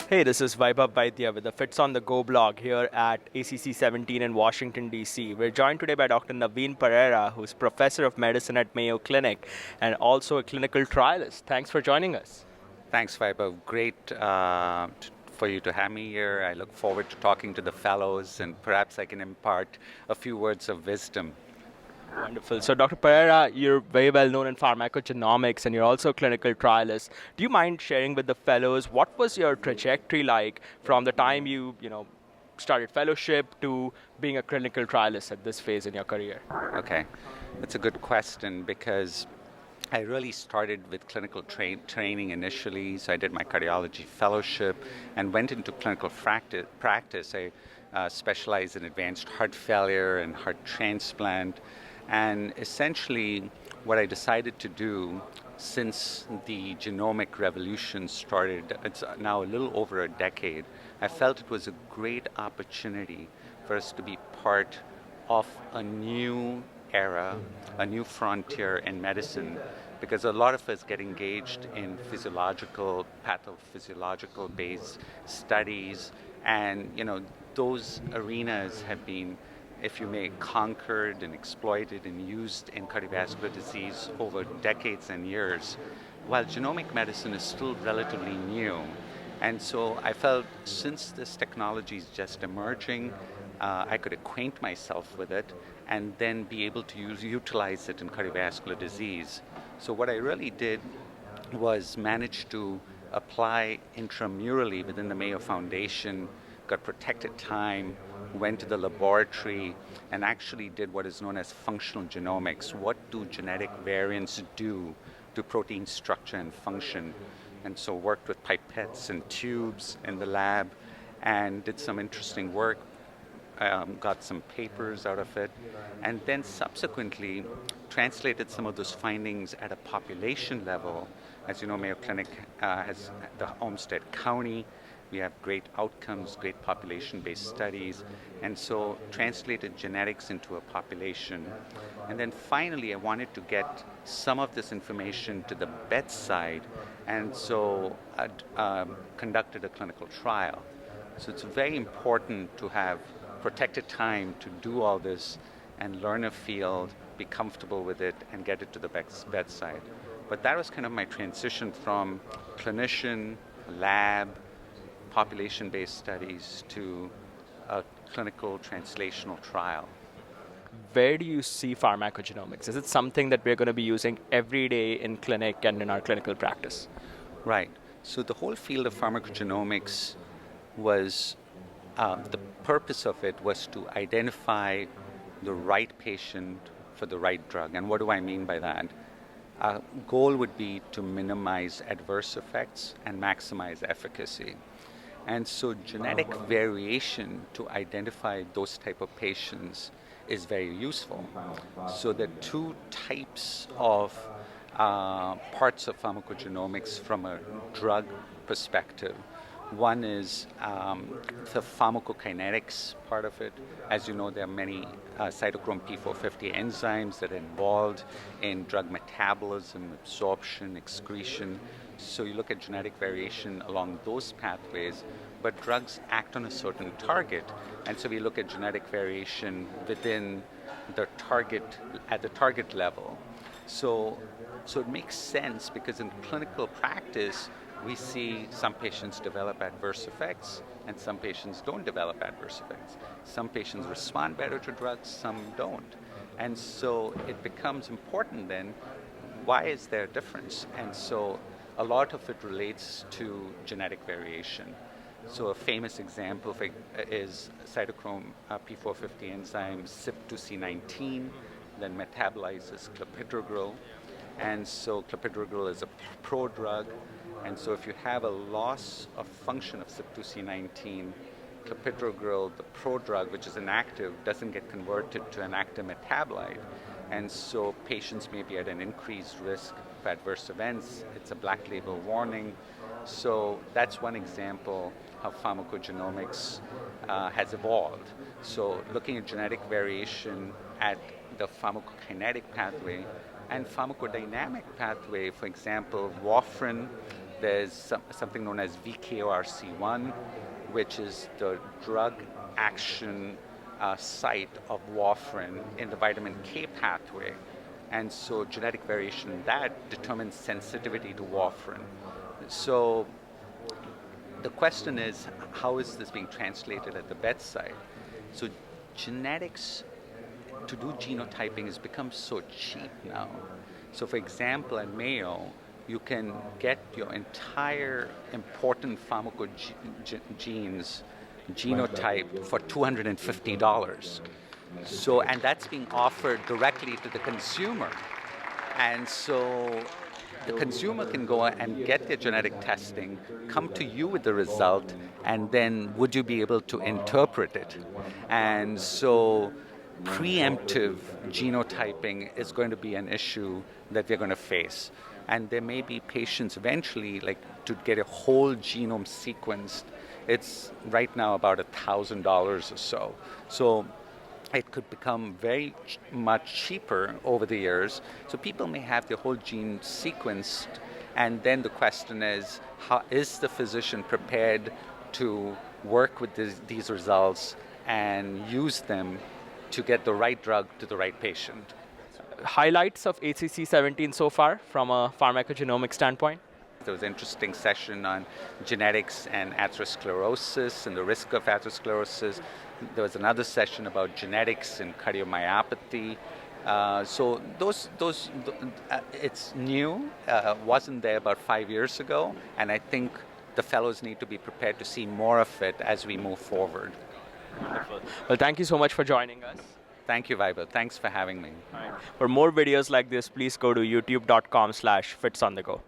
Hey, this is Vaibhav Vaidya with the Fits on the Go blog here at ACC 17 in Washington, D.C. We're joined today by Dr. Naveen Pereira, who's professor of medicine at Mayo Clinic and also a clinical trialist. Thanks for joining us. Thanks, Vaibhav. Great for you to have me here. I look forward to talking to the fellows, and perhaps I can impart a few words of wisdom. Wonderful. So, Dr. Pereira, you're very well known in pharmacogenomics and you're also a clinical trialist. Do you mind sharing with the fellows what was your trajectory like from the time you started fellowship to being a clinical trialist at this phase in your career? Okay, that's a good question because I really started with clinical training initially. So I did my cardiology fellowship and went into clinical practice. I specialized in advanced heart failure and heart transplant. And essentially, what I decided to do since the genomic revolution started, it's now a little over a decade, I felt it was a great opportunity for us to be part of a new era, a new frontier in medicine, because a lot of us get engaged in physiological, pathophysiological based studies, and those arenas have been, if you may, conquered and exploited and used in cardiovascular disease over decades and years, while genomic medicine is still relatively new. And so I felt since this technology is just emerging, I could acquaint myself with it and then be able to utilize it in cardiovascular disease. So what I really did was manage to apply intramurally within the Mayo Foundation, got protected time, went to the laboratory, and actually did what is known as functional genomics. What do genetic variants do to protein structure and function? And so worked with pipettes and tubes in the lab and did some interesting work, got some papers out of it, and then subsequently translated some of those findings at a population level. As you know, Mayo Clinic has the Olmsted County. We have great outcomes, great population-based studies, and so translated genetics into a population. And then finally, I wanted to get some of this information to the bedside, and so conducted a clinical trial. So it's very important to have protected time to do all this and learn a field, be comfortable with it, and get it to the bedside. But that was kind of my transition from clinician, lab, population-based studies to a clinical translational trial. Where do you see pharmacogenomics? Is it something that we're going to be using every day in clinic and in our clinical practice? Right. So the whole field of pharmacogenomics was, the purpose of it was to identify the right patient for the right drug. And what do I mean by that? Our goal would be to minimize adverse effects and maximize efficacy. And so genetic variation to identify those type of patients is very useful. So the two types of parts of pharmacogenomics from a drug perspective. One is the pharmacokinetics part of it. As you know, there are many cytochrome P450 enzymes that are involved in drug metabolism, absorption, excretion. So you look at genetic variation along those pathways, but drugs act on a certain target, and so we look at genetic variation within the target, at the target level. So it makes sense because in clinical practice, we see some patients develop adverse effects and some patients don't develop adverse effects. Some patients respond better to drugs, some don't. And so it becomes important then, why is there a difference? And so a lot of it relates to genetic variation. So a famous example is cytochrome P450 enzyme CYP2C19 that metabolizes clopidogrel. And so clopidogrel is a prodrug. And so if you have a loss of function of CYP2C19, clopidogrel, the prodrug, which is inactive, doesn't get converted to an active metabolite. And so patients may be at an increased risk of adverse events. It's a black label warning. So that's one example how pharmacogenomics has evolved. So looking at genetic variation at the pharmacokinetic pathway and pharmacodynamic pathway, for example, warfarin There's something known as VKORC1, which is the drug action site of warfarin in the vitamin K pathway. And so genetic variation in that determines sensitivity to warfarin. So the question is, how is this being translated at the bedside? So genetics to do genotyping has become so cheap now. So for example, at Mayo, you can get your entire important pharmacogenes genotype for $250. So, and that's being offered directly to the consumer. And so the consumer can go and get their genetic testing, come to you with the result, and then would you be able to interpret it? And so preemptive genotyping is going to be an issue that we're going to face. And there may be patients eventually, like to get a whole genome sequenced, it's right now about $1,000 or so. So it could become very much cheaper over the years. So people may have their whole gene sequenced, and then the question is, how is the physician prepared to work with these results and use them to get the right drug to the right patient? Highlights of ACC 17 so far from a pharmacogenomic standpoint? There was an interesting session on genetics and atherosclerosis and the risk of atherosclerosis. There was another session about genetics and cardiomyopathy. So it's new, wasn't there about 5 years ago, and I think the fellows need to be prepared to see more of it as we move forward. Wonderful. Well, thank you so much for joining us. Thank you, Vaibhav. Thanks for having me. All right. For more videos like this, please go to youtube.com/fitsonthego.